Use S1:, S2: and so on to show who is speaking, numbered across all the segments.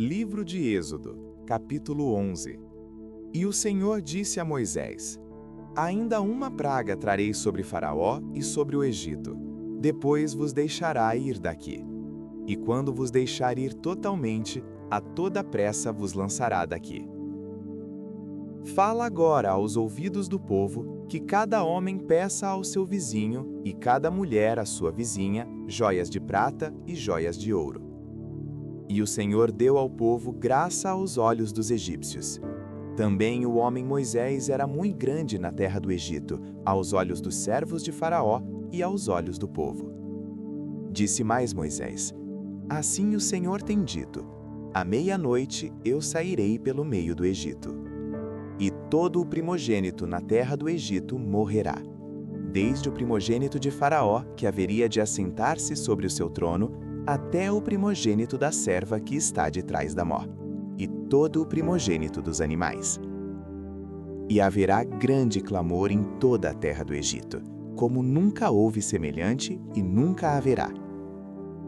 S1: Livro de Êxodo, capítulo 11. E o Senhor disse a Moisés: Ainda uma praga trarei sobre Faraó e sobre o Egito. Depois vos deixará ir daqui. E quando vos deixar ir totalmente, a toda pressa vos lançará daqui. Fala agora aos ouvidos do povo que cada homem peça ao seu vizinho e cada mulher à sua vizinha joias de prata e joias de ouro. E o Senhor deu ao povo graça aos olhos dos egípcios. Também o homem Moisés era muito grande na terra do Egito, aos olhos dos servos de Faraó e aos olhos do povo. Disse mais Moisés: Assim o Senhor tem dito: À meia-noite eu sairei pelo meio do Egito. E todo o primogênito na terra do Egito morrerá, desde o primogênito de Faraó, que haveria de assentar-se sobre o seu trono, até o primogênito da serva que está de trás da mó, e todo o primogênito dos animais. E haverá grande clamor em toda a terra do Egito, como nunca houve semelhante e nunca haverá.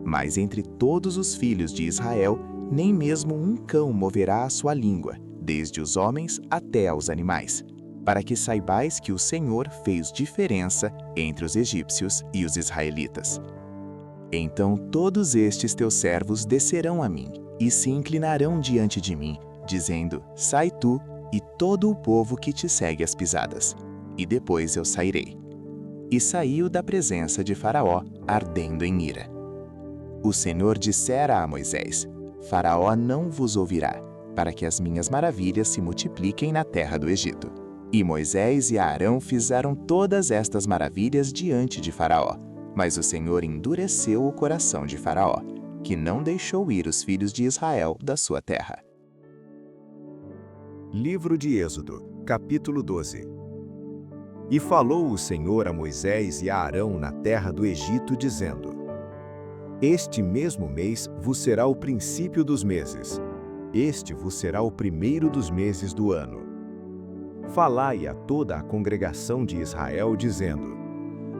S1: Mas entre todos os filhos de Israel, nem mesmo um cão moverá a sua língua, desde os homens até aos animais, para que saibais que o Senhor fez diferença entre os egípcios e os israelitas. Então todos estes teus servos descerão a mim, e se inclinarão diante de mim, dizendo: Sai tu e todo o povo que te segue as pisadas, e depois eu sairei. E saiu da presença de Faraó, ardendo em ira. O Senhor dissera a Moisés: Faraó não vos ouvirá, para que as minhas maravilhas se multipliquem na terra do Egito. E Moisés e Arão fizeram todas estas maravilhas diante de Faraó, mas o Senhor endureceu o coração de Faraó, que não deixou ir os filhos de Israel da sua terra.
S2: Livro de Êxodo, capítulo 12. E falou o Senhor a Moisés e a Arão na terra do Egito, dizendo: Este mesmo mês vos será o princípio dos meses. Este vos será o primeiro dos meses do ano. Falai a toda a congregação de Israel, dizendo: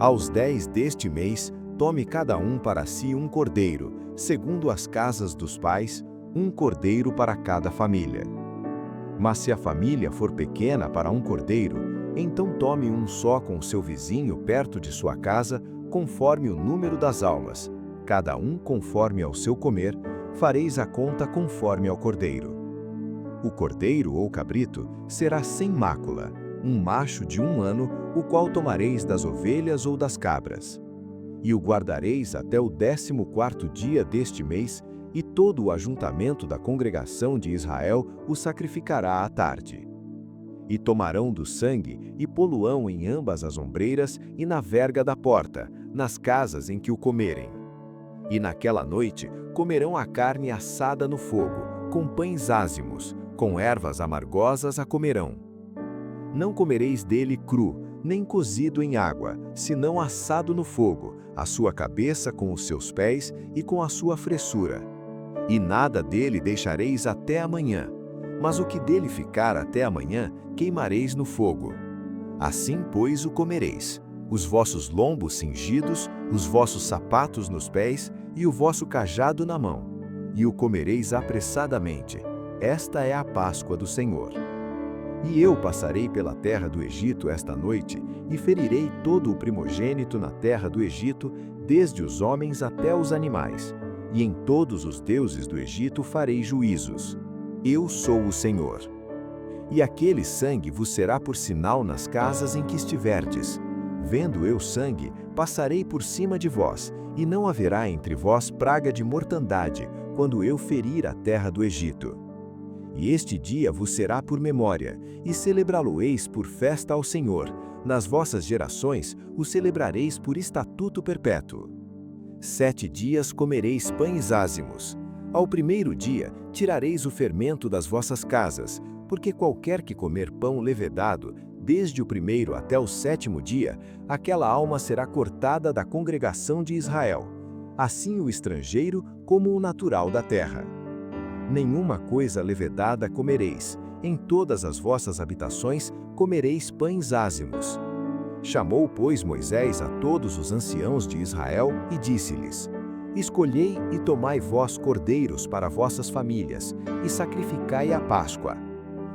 S2: Aos 10 deste mês, tome cada um para si um cordeiro, segundo as casas dos pais, um cordeiro para cada família. Mas se a família for pequena para um cordeiro, então tome um só com seu vizinho perto de sua casa, conforme o número das almas, cada um conforme ao seu comer, fareis a conta conforme ao cordeiro. O cordeiro ou cabrito será sem mácula, um macho de 1 ano, o qual tomareis das ovelhas ou das cabras. E o guardareis até o 14º dia deste mês, e todo o ajuntamento da congregação de Israel o sacrificará à tarde. E tomarão do sangue e poluão em ambas as ombreiras e na verga da porta, nas casas em que o comerem. E naquela noite comerão a carne assada no fogo, com pães ázimos, com ervas amargosas a comerão. Não comereis dele cru, nem cozido em água, senão assado no fogo, a sua cabeça com os seus pés e com a sua fressura. E nada dele deixareis até amanhã, mas o que dele ficar até amanhã queimareis no fogo. Assim, pois, o comereis, os vossos lombos cingidos, os vossos sapatos nos pés e o vosso cajado na mão, e o comereis apressadamente. Esta é a Páscoa do Senhor. E eu passarei pela terra do Egito esta noite, e ferirei todo o primogênito na terra do Egito, desde os homens até os animais, e em todos os deuses do Egito farei juízos. Eu sou o Senhor. E aquele sangue vos será por sinal nas casas em que estiverdes. Vendo eu sangue, passarei por cima de vós, e não haverá entre vós praga de mortandade, quando eu ferir a terra do Egito. E este dia vos será por memória, e celebrá-lo-eis por festa ao Senhor. Nas vossas gerações o celebrareis por estatuto perpétuo. 7 dias comereis pães ázimos. Ao primeiro dia tirareis o fermento das vossas casas, porque qualquer que comer pão levedado, desde o 1º até o 7º dia, aquela alma será cortada da congregação de Israel, assim o estrangeiro como o natural da terra. Nenhuma coisa levedada comereis, em todas as vossas habitações comereis pães ázimos. Chamou, pois, Moisés a todos os anciãos de Israel e disse-lhes: Escolhei e tomai vós cordeiros para vossas famílias, e sacrificai a Páscoa.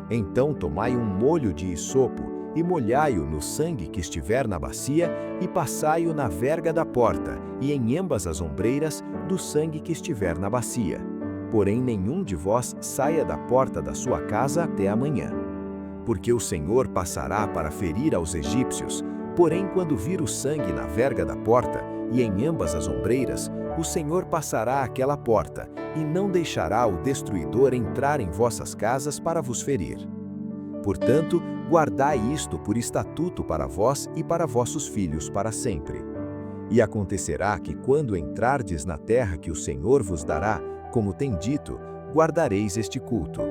S2: Então tomai um molho de isopo, e molhai-o no sangue que estiver na bacia, e passai-o na verga da porta, e em ambas as ombreiras do sangue que estiver na bacia. Porém nenhum de vós saia da porta da sua casa até amanhã. Porque o Senhor passará para ferir aos egípcios, porém quando vir o sangue na verga da porta, e em ambas as ombreiras, o Senhor passará aquela porta, e não deixará o destruidor entrar em vossas casas para vos ferir. Portanto, guardai isto por estatuto para vós e para vossos filhos para sempre. E acontecerá que quando entrardes na terra que o Senhor vos dará, como tem dito, guardareis este culto.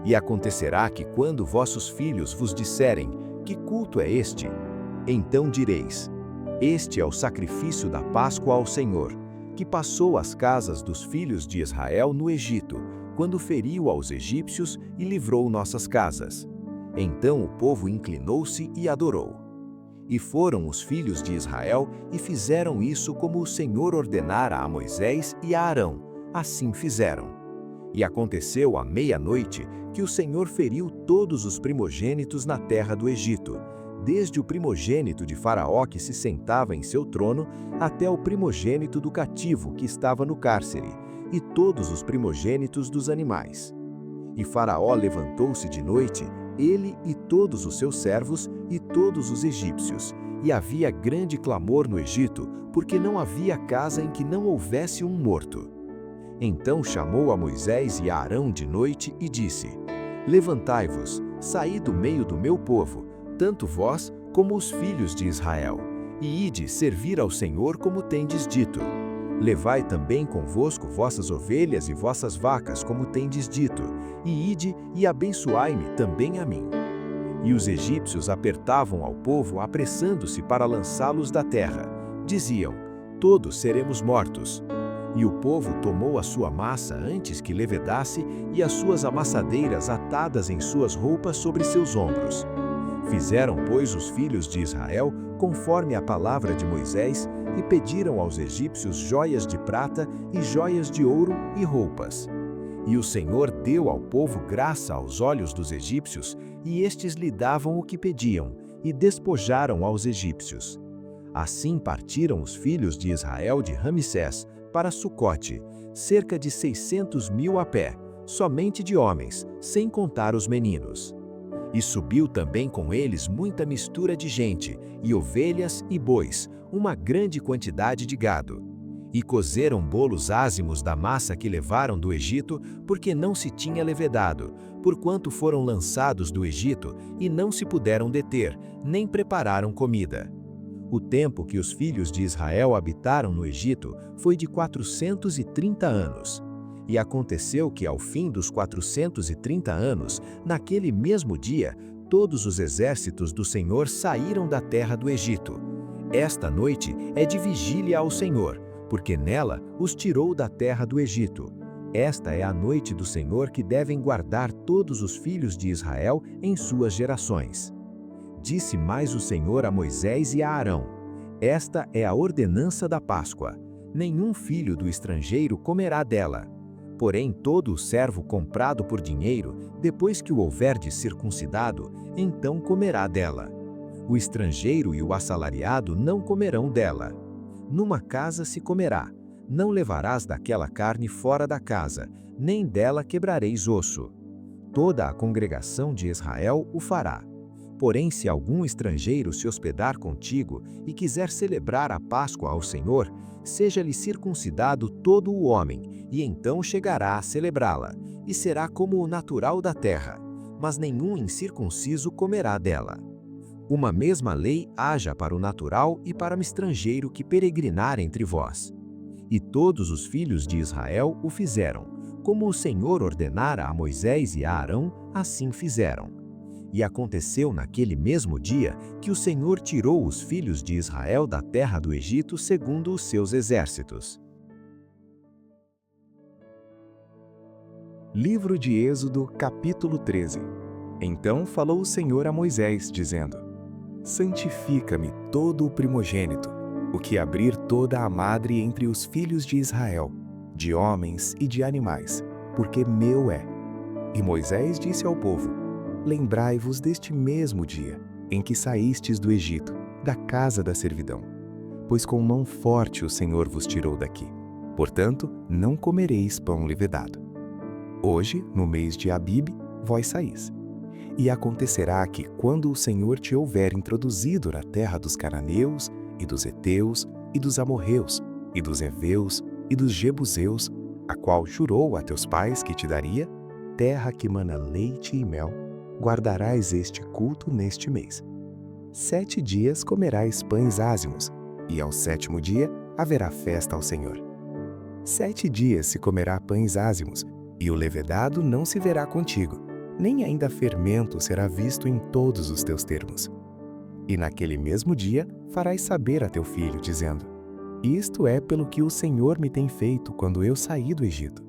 S2: E acontecerá que quando vossos filhos vos disserem, que culto é este? Então direis, este é o sacrifício da Páscoa ao Senhor, que passou as casas dos filhos de Israel no Egito, quando feriu aos egípcios e livrou nossas casas. Então o povo inclinou-se e adorou. E foram os filhos de Israel e fizeram isso como o Senhor ordenara a Moisés e a Arão. Assim fizeram. E aconteceu à meia-noite que o Senhor feriu todos os primogênitos na terra do Egito, desde o primogênito de Faraó que se sentava em seu trono, até o primogênito do cativo que estava no cárcere, e todos os primogênitos dos animais. E Faraó levantou-se de noite, ele e todos os seus servos e todos os egípcios, e havia grande clamor no Egito, porque não havia casa em que não houvesse um morto. Então chamou a Moisés e a Arão de noite e disse: Levantai-vos, saí do meio do meu povo, tanto vós como os filhos de Israel, e ide servir ao Senhor como tendes dito. Levai também convosco vossas ovelhas e vossas vacas, como tendes dito, e ide e abençoai-me também a mim. E os egípcios apertavam ao povo, apressando-se para lançá-los da terra. Diziam: todos seremos mortos. E o povo tomou a sua massa antes que levedasse, e as suas amassadeiras atadas em suas roupas sobre seus ombros. Fizeram, pois, os filhos de Israel, conforme a palavra de Moisés, e pediram aos egípcios joias de prata e joias de ouro e roupas. E o Senhor deu ao povo graça aos olhos dos egípcios, e estes lhe davam o que pediam, e despojaram aos egípcios. Assim partiram os filhos de Israel de Ramsés para Sucote, cerca de 600.000 a pé, somente de homens, sem contar os meninos. E subiu também com eles muita mistura de gente, e ovelhas e bois, uma grande quantidade de gado. E cozeram bolos ázimos da massa que levaram do Egito, porque não se tinha levedado, porquanto foram lançados do Egito e não se puderam deter, nem prepararam comida. O tempo que os filhos de Israel habitaram no Egito foi de 430 anos. E aconteceu que ao fim dos 430 anos, naquele mesmo dia, todos os exércitos do Senhor saíram da terra do Egito. Esta noite é de vigília ao Senhor, porque nela os tirou da terra do Egito. Esta é a noite do Senhor que devem guardar todos os filhos de Israel em suas gerações. Disse mais o Senhor a Moisés e a Arão: Esta é a ordenança da Páscoa. Nenhum filho do estrangeiro comerá dela. Porém, todo o servo comprado por dinheiro, depois que o houverdes circuncidado, então comerá dela. O estrangeiro e o assalariado não comerão dela. Numa casa se comerá. Não levarás daquela carne fora da casa, nem dela quebrareis osso. Toda a congregação de Israel o fará. Porém, se algum estrangeiro se hospedar contigo e quiser celebrar a Páscoa ao Senhor, seja-lhe circuncidado todo o homem, e então chegará a celebrá-la, e será como o natural da terra, mas nenhum incircunciso comerá dela. Uma mesma lei haja para o natural e para o estrangeiro que peregrinar entre vós. E todos os filhos de Israel o fizeram, como o Senhor ordenara a Moisés e a Arão, assim fizeram. E aconteceu naquele mesmo dia que o Senhor tirou os filhos de Israel da terra do Egito segundo os seus exércitos.
S1: Livro de Êxodo, capítulo 13. Então falou o Senhor a Moisés, dizendo: Santifica-me todo o primogênito,
S2: o que abrir toda a madre entre os filhos de Israel, de homens e de animais, porque meu é. E Moisés disse ao povo: Lembrai-vos deste mesmo dia, em que saístes do Egito, da casa da servidão. Pois com mão forte o Senhor vos tirou daqui. Portanto, não comereis pão levedado. Hoje, no mês de Abibe, vós saís. E acontecerá que, quando o Senhor te houver introduzido na terra dos cananeus, e dos heteus, e dos amorreus, e dos heveus, e dos jebuseus, a qual jurou a teus pais que te daria, terra que mana leite e mel, guardarás este culto neste mês. 7 dias comerás pães ázimos, e ao 7º dia haverá festa ao Senhor. 7 dias se comerá pães ázimos, e o levedado não se verá contigo, nem ainda fermento será visto em todos os teus termos. E naquele mesmo dia farás saber a teu filho, dizendo: Isto é pelo que o Senhor me tem feito quando eu saí do Egito.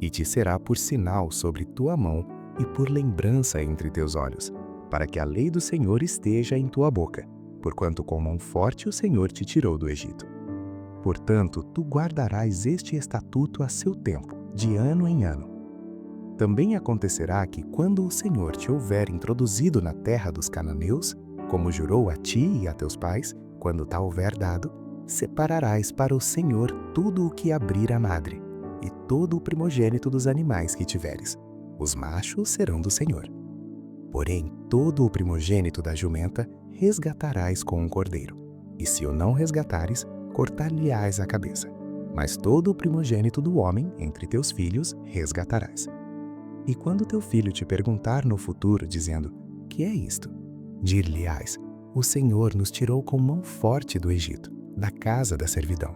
S2: E te será por sinal sobre tua mão e por lembrança entre teus olhos, para que a lei do Senhor esteja em tua boca, porquanto com mão forte o Senhor te tirou do Egito. Portanto, tu guardarás este estatuto a seu tempo, de ano em ano. Também acontecerá que, quando o Senhor te houver introduzido na terra dos cananeus, como jurou a ti e a teus pais, quando ta houver dado, separarás para o Senhor tudo o que abrir a madre, e todo o primogênito dos animais que tiveres. Os machos serão do Senhor. Porém, todo o primogênito da jumenta resgatarás com um cordeiro, e se o não resgatares, cortar-lhe-ás a cabeça. Mas todo o primogênito do homem entre teus filhos resgatarás. E quando teu filho te perguntar no futuro, dizendo: Que é isto? Dir-lhe-ás: O Senhor nos tirou com mão forte do Egito, da casa da servidão.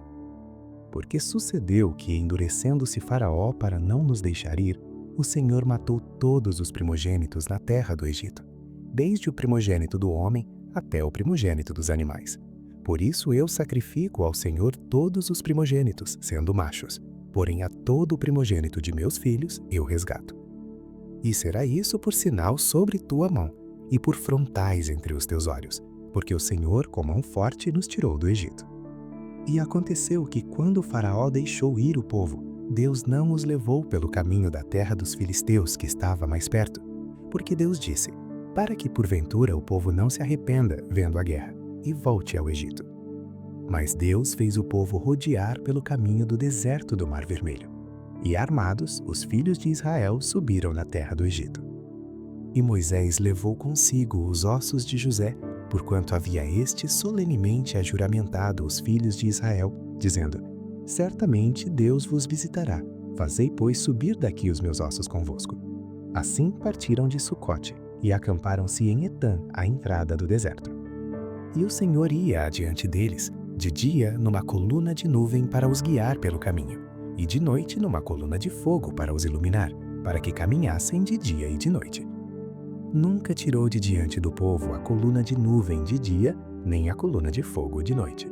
S2: Porque sucedeu que, endurecendo-se Faraó para não nos deixar ir, o Senhor matou todos os primogênitos na terra do Egito, desde o primogênito do homem até o primogênito dos animais. Por isso eu sacrifico ao Senhor todos os primogênitos, sendo machos, porém a todo o primogênito de meus filhos eu resgato. E será isso por sinal sobre tua mão, e por frontais entre os teus olhos, porque o Senhor com mão forte nos tirou do Egito. E aconteceu que, quando o Faraó deixou ir o povo, Deus não os levou pelo caminho da terra dos filisteus, que estava mais perto, porque Deus disse: para que porventura o povo não se arrependa vendo a guerra, e volte ao Egito. Mas Deus fez o povo rodear pelo caminho do deserto do Mar Vermelho. E armados, os filhos de Israel subiram na terra do Egito. E Moisés levou consigo os ossos de José, porquanto havia este solenemente ajuramentado os filhos de Israel, dizendo: Certamente Deus vos visitará. Fazei, pois, subir daqui os meus ossos convosco. Assim partiram de Sucote, e acamparam-se em Etã, à entrada do deserto. E o Senhor ia adiante deles, de dia numa coluna de nuvem para os guiar pelo caminho, e de noite numa coluna de fogo para os iluminar, para que caminhassem de dia e de noite. Nunca tirou de diante do povo a coluna de nuvem de dia, nem a coluna de fogo de noite.